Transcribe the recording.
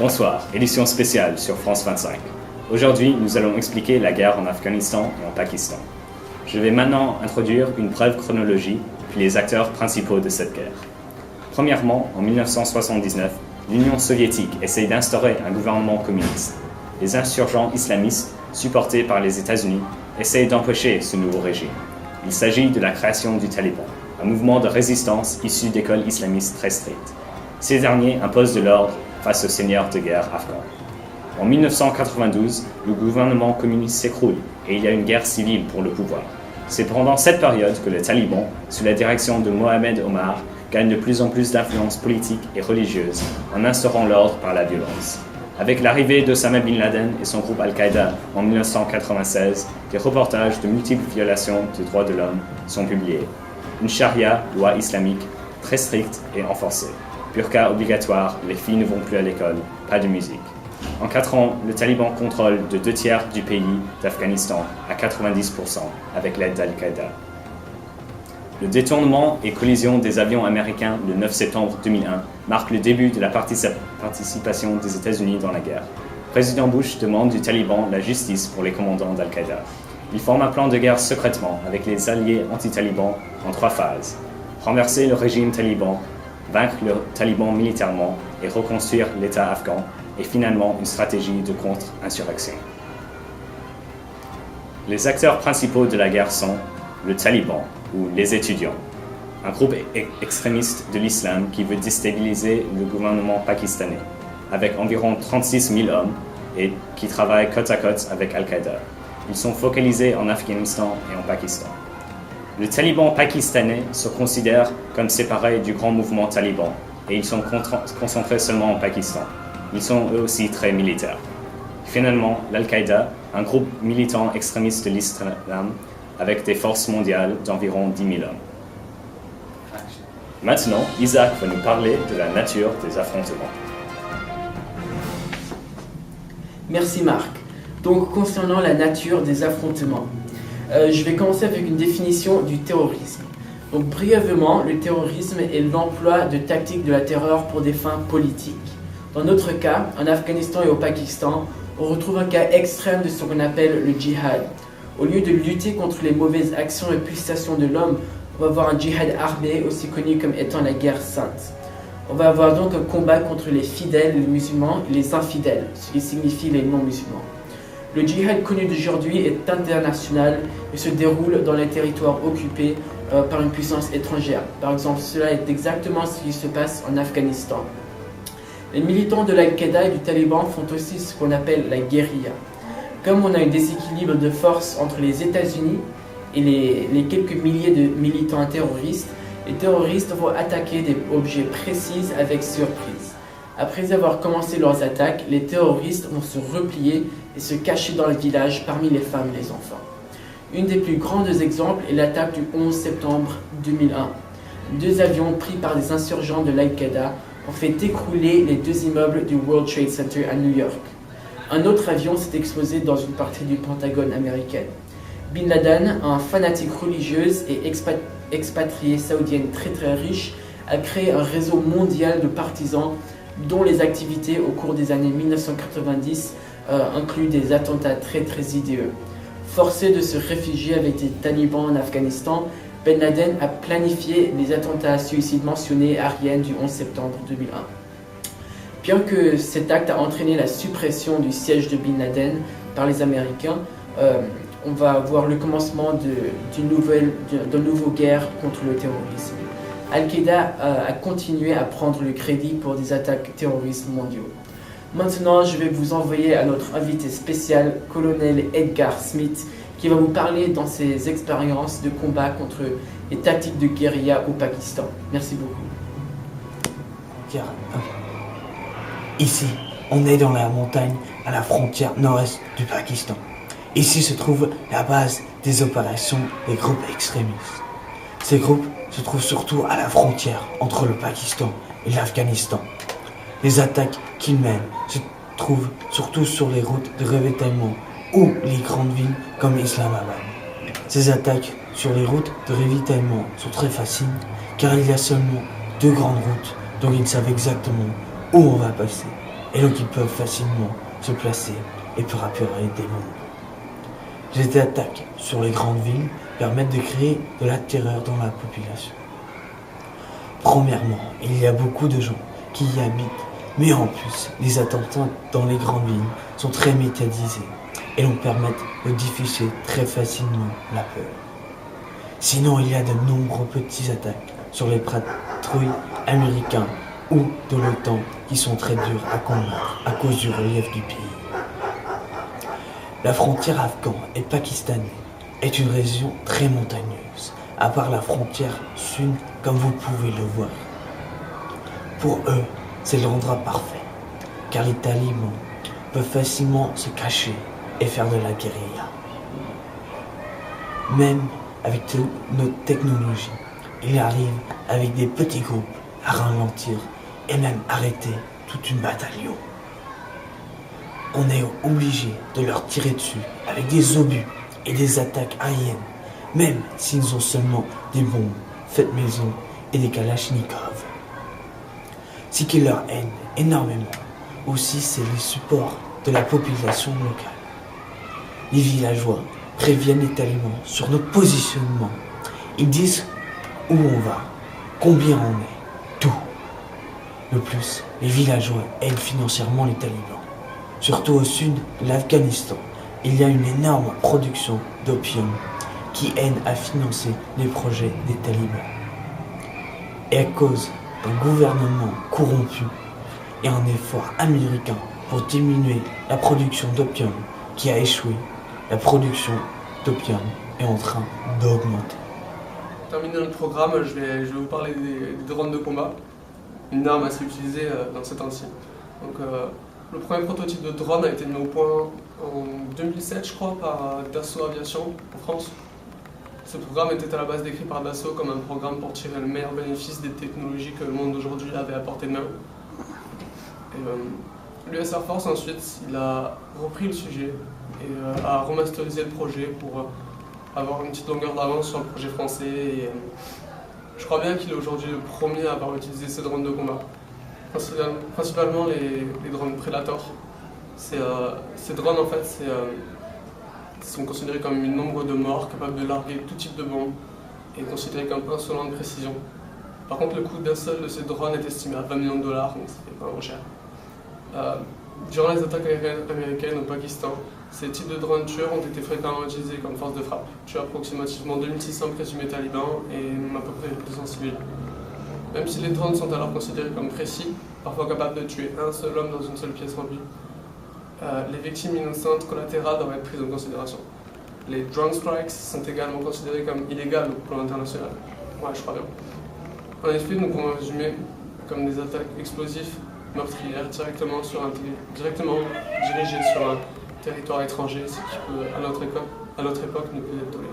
Bonsoir, édition spéciale sur France 25. Aujourd'hui, nous allons expliquer la guerre en Afghanistan et en Pakistan. Je vais maintenant introduire une brève chronologie, puis les acteurs principaux de cette guerre. Premièrement, en 1979, l'Union soviétique essaye d'instaurer un gouvernement communiste. Les insurgents islamistes, supportés par les États-Unis, essayent d'empêcher ce nouveau régime. Il s'agit de la création du Taliban, un mouvement de résistance issu d'écoles islamistes très strictes. Ces derniers imposent de l'ordre face aux seigneurs de guerre afghans. En 1992, le gouvernement communiste s'écroule et il y a une guerre civile pour le pouvoir. C'est pendant cette période que le Taliban, sous la direction de Mohamed Omar, gagne de plus en plus d'influence politique et religieuse en instaurant l'ordre par la violence. Avec l'arrivée d'Osama Bin Laden et son groupe Al-Qaïda en 1996, des reportages de multiples violations des droits de l'homme sont publiés. Une charia, loi islamique, très stricte et enforcée. Burqa obligatoire, les filles ne vont plus à l'école, pas de musique. En 4 ans, le Taliban contrôle de 2/3 du pays d'Afghanistan à 90% avec l'aide d'Al-Qaïda. Le détournement et collision des avions américains le 9 septembre 2001 marque le début de la participation des États-Unis dans la guerre. Président Bush demande du Taliban la justice pour les commandants d'Al-Qaïda. Il forme un plan de guerre secrètement avec les alliés anti-talibans en 3 phases. Renverser le régime taliban, vaincre le Taliban militairement et reconstruire l'État afghan, et finalement une stratégie de contre-insurrection. Les acteurs principaux de la guerre sont le Taliban, ou les étudiants, un groupe extrémiste de l'islam qui veut déstabiliser le gouvernement pakistanais, avec environ 36 000 hommes et qui travaillent côte à côte avec Al-Qaïda. Ils sont focalisés en Afghanistan et en Pakistan. Le Taliban pakistanais se considère comme séparé du grand mouvement taliban et ils sont concentrés seulement en Pakistan. Ils sont eux aussi très militaires. Finalement, l'Al-Qaïda, un groupe militant extrémiste de l'islam avec des forces mondiales d'environ 10 000 hommes. Maintenant, Isaac va nous parler de la nature des affrontements. Merci Marc. Donc concernant la nature des affrontements, je vais commencer avec une définition du terrorisme. Donc brièvement, le terrorisme est l'emploi de tactiques de la terreur pour des fins politiques. Dans notre cas, en Afghanistan et au Pakistan, on retrouve un cas extrême de ce qu'on appelle le djihad. Au lieu de lutter contre les mauvaises actions et pulsations de l'homme, on va avoir un djihad armé, aussi connu comme étant la guerre sainte. On va avoir donc un combat contre les fidèles, les musulmans, et les infidèles, ce qui signifie les non-musulmans. Le djihad connu d'aujourd'hui est international et se déroule dans les territoires occupés par une puissance étrangère. Par exemple, cela est exactement ce qui se passe en Afghanistan. Les militants de l'Al-Qaïda et du Taliban font aussi ce qu'on appelle la guérilla. Comme on a un déséquilibre de force entre les États-Unis et les quelques milliers de militants terroristes, les terroristes vont attaquer des objets précis avec surprise. Après avoir commencé leurs attaques, les terroristes vont se replier et se cacher dans le village parmi les femmes et les enfants. Une des plus grands exemples est l'attaque du 11 septembre 2001. 2 avions pris par des insurgents de l'Al-Qaïda ont fait écrouler les 2 immeubles du World Trade Center à New York. Un autre avion s'est explosé dans une partie du Pentagone américain. Bin Laden, un fanatique religieuse et expatriée saoudienne très riche, a créé un réseau mondial de partisans dont les activités au cours des années 1990 incluent des attentats très idéeux. Forcé de se réfugier avec les talibans en Afghanistan, Ben Laden a planifié les attentats à suicide mentionnés à Ariane du 11 septembre 2001. Bien que cet acte a entraîné la suppression du siège de Bin Laden par les Américains, on va voir le commencement d'une nouvelle guerre contre le terrorisme. Al-Qaïda a continué à prendre le crédit pour des attaques terroristes mondiaux. Maintenant, je vais vous envoyer à notre invité spécial, colonel Edgar Smith, qui va vous parler dans ses expériences de combat contre les tactiques de guérilla au Pakistan. Merci beaucoup. Ici, on est dans la montagne à la frontière nord-est du Pakistan. Ici se trouve la base des opérations des groupes extrémistes. Ces groupes se trouvent surtout à la frontière entre le Pakistan et l'Afghanistan. Les attaques qu'ils mènent se trouvent surtout sur les routes de ravitaillement ou les grandes villes comme Islamabad. Ces attaques sur les routes de ravitaillement sont très faciles car il y a seulement 2 grandes routes dont ils savent exactement où on va passer. et donc ils peuvent facilement se placer et préparer des bombes. Les attaques sur les grandes villes permettent de créer de la terreur dans la population. Premièrement, il y a beaucoup de gens qui y habitent, mais en plus, les attentats dans les grandes villes sont très médiatisés et donc permettent de diffuser très facilement la peur. Sinon, il y a de nombreuses petites attaques sur les patrouilles américaines ou de l'OTAN qui sont très dures à combattre à cause du relief du pays. La frontière afghane et pakistanaise est une région très montagneuse, à part la frontière sud comme vous pouvez le voir. Pour eux, c'est l'endroit parfait, car les talibans peuvent facilement se cacher et faire de la guérilla. Même avec toute notre technologie, il arrive avec des petits groupes à ralentir et même arrêter toute une bataillon. On est obligé de leur tirer dessus avec des obus et des attaques aériennes, même s'ils ont seulement des bombes faites maison et des kalachnikovs. Ce qui leur aide énormément aussi, c'est le support de la population locale. Les villageois préviennent les talibans sur notre positionnement. Ils disent où on va, combien on est, tout. De plus, les villageois aident financièrement les talibans. Surtout au sud de l'Afghanistan, il y a une énorme production d'opium qui aide à financer les projets des talibans. Et à cause d'un gouvernement corrompu et un effort américain pour diminuer la production d'opium qui a échoué, la production d'opium est en train d'augmenter. Pour terminer notre programme, je vais vous parler des drones de combat, une arme assez utilisée dans ces temps-ci. Donc, le premier prototype de drone a été mis au point en 2007, je crois, par Dassault Aviation en France. Ce programme était à la base décrit par Dassault comme un programme pour tirer le meilleur bénéfice des technologies que le monde d'aujourd'hui avait à portée de main. L'US Air Force ensuite, il a repris le sujet et a remasterisé le projet pour avoir une petite longueur d'avance sur le projet français. Et, je crois bien qu'il est aujourd'hui le premier à avoir utilisé ces drones de combat. Principalement les drones Predator. Ces drones en fait sont considérés comme une nombre de morts, capables de larguer tout type de bombes et considérés comme insolents de précision. Par contre, le coût d'un seul de ces drones est estimé à 20 millions de dollars, donc ça fait vraiment cher. Durant les attaques aériennes américaines au Pakistan, ces types de drones tueurs ont été fréquemment utilisés comme force de frappe, tuant approximativement 2600 présumés talibans et à peu près 200 civils. Même si les drones sont alors considérés comme précis, parfois capables de tuer un seul homme dans une seule pièce remplie, les victimes innocentes collatérales doivent être prises en considération. Les drone strikes sont également considérés comme illégales au plan international. Ouais, je crois bien. En effet, nous pouvons résumer comme des attaques explosives meurtrières directement dirigées sur un territoire étranger, ce qui peut, à notre époque, ne peut être toléré.